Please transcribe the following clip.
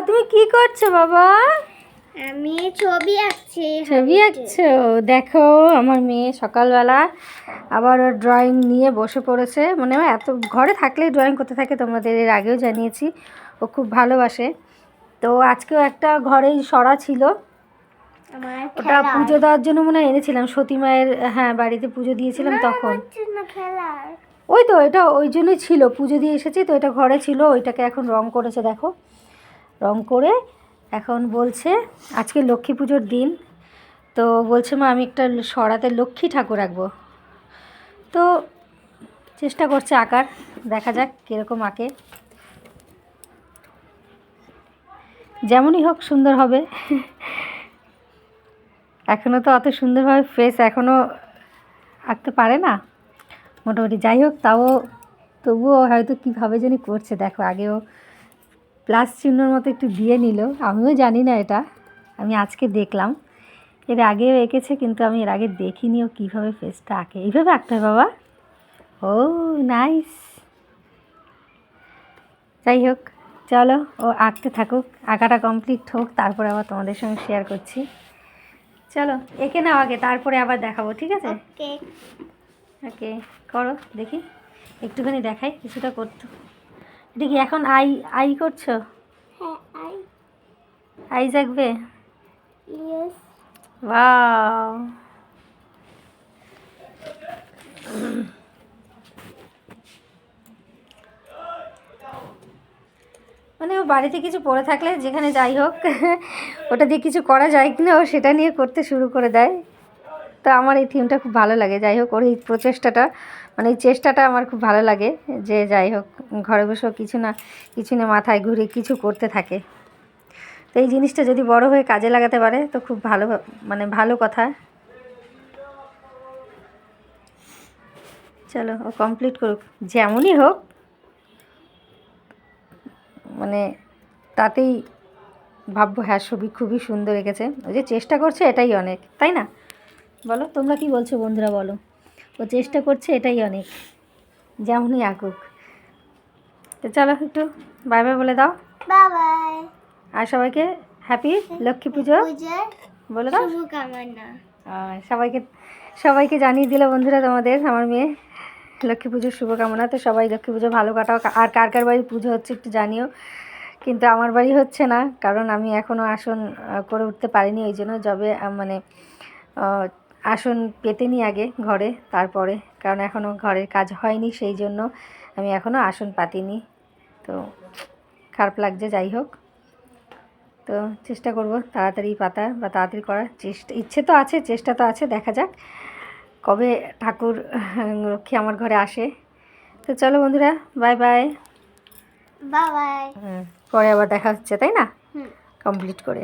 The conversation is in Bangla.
তুমি কি করছো বাবা? আমি ছবি আঁকছি। ছবি আঁকছো? দেখো আমার মেয়ে সকালবেলা আবার ওর ড্রয়িং নিয়ে বসে পড়েছে। মানে ও এত ঘরে থাকলেই ড্রয়িং করতে থাকে, তোমাদের এর আগেও জানিয়েছি। ও খুব ভালোবাসে। তো আজকেও একটা ঘরেই সরা ছিল, ওটা পুজো দেওয়ার জন্য মনে হয় এনেছিলাম সতী মায়ের। হ্যাঁ, বাড়িতে পুজো দিয়েছিলাম তখন। ওই তো এটা ওই জন্যই ছিল, পুজো দিয়ে এসেছি তো, এটা ঘরে ছিল। ওইটাকে এখন রং করেছে, দেখো রং করে এখন বলছে আজকে লক্ষ্মী পুজোর দিন, তো বলছে মা আমি একটা সরাতে লক্ষ্মী ঠাকুর আঁকবো। তো চেষ্টা করছে আঁকার, দেখা যাক কীরকম আঁকে। যেমনই হোক সুন্দর হবে। এখনও তো অত সুন্দরভাবে ফেস এখনও আঁকতে পারে না মোটামুটি। যাই হোক, তবুও হয়তো কীভাবে জানি করছে। দেখো আগেও প্লাস চিহ্নর মতো একটু দিয়ে নিল, আমিও জানি না এটা, আমি আজকে দেখলাম। এর আগেও এঁকেছে কিন্তু আমি এর আগে দেখিনি ও কীভাবে ফেসটা আঁকে। এইভাবে আঁকতে হয় বাবা। ও নাইস। যাই হোক চলো, ও আঁকতে থাকুক, আঁকাটা কমপ্লিট হোক, তারপরে আবার তোমাদের সঙ্গে শেয়ার করছি। চলো এঁকে নাও আগে, তারপরে আবার দেখাবো, ঠিক আছে? ওকে ওকে, করো দেখি, একটুখানি দেখাই কিছুটা করতো। এটা কি এখন আই আই করছো? হ্যাঁ আইজ আঁকবে? ইয়েস। ওয়াও, মানে ও বাড়িতে কিছু পড়ে থাকলে যেখানে যাই হোক ওটা দিয়ে কিছু করা যায় কিনা ও সেটা নিয়ে করতে শুরু করে দেয়। তো আমার এই থিমটা খুব ভালো লাগে। যাই হোক ওর এই প্রচেষ্টাটা, মানে এই চেষ্টাটা আমার খুব ভালো লাগে, যে যাই হোক ঘরে বসেও কিছু না মাথায় ঘুরে কিছু করতে থাকে। তো এই জিনিসটা যদি বড় হয়ে কাজে লাগাতে পারে তো খুব ভালো, মানে ভালো কথা। চলো ও কমপ্লিট করুক, যেমনই হোক, মানে তাতেই ভাববো হ্যাঁ ছবি খুবই সুন্দর এঁকেছে। ওই যে চেষ্টা করছে এটাই অনেক, তাই না? বলো তোমরা কি বলছো বন্ধুরা, বলো। ও চেষ্টা করছে এটাই অনেক, যেমনই আঁকুক। তো চলো একটু বাই বাই বলে দাও। বাই। আর সবাইকে হ্যাপি লক্ষ্মী পুজো বলে দাও। শুভকামনা। আর সবাইকে জানিয়ে দিল বন্ধুরা তোমাদের আমার মেয়ে লক্ষ্মী পুজোর শুভকামনা। তো সবাই লক্ষ্মী পুজো ভালো কাটাও। আর কার কার বাড়ি পুজো হচ্ছে একটু জানিও। কিন্তু আমার বাড়ি হচ্ছে না, কারণ আমি এখনও আসন করে উঠতে পারিনি। ওই জন্য যবে মানে আসন পেতে নি আগে ঘরে, তারপরে, কারণ এখনও ঘরের কাজ হয়নি, সেই জন্য আমি এখনও আসন পাতিনি। তো খারাপ লাগছে। যাই হোক, তো চেষ্টা করব তাড়াতাড়ি পাতার বা তাড়াতাড়ি করার ইচ্ছে তো আছে, চেষ্টা তো আছে। দেখা যাক কবে ঠাকুর লক্ষ্মী আমার ঘরে আসে। তো চলো বন্ধুরা, বাই বাই। বাই। পরে আবার দেখা হচ্ছে, তাই না? কমপ্লিট করে।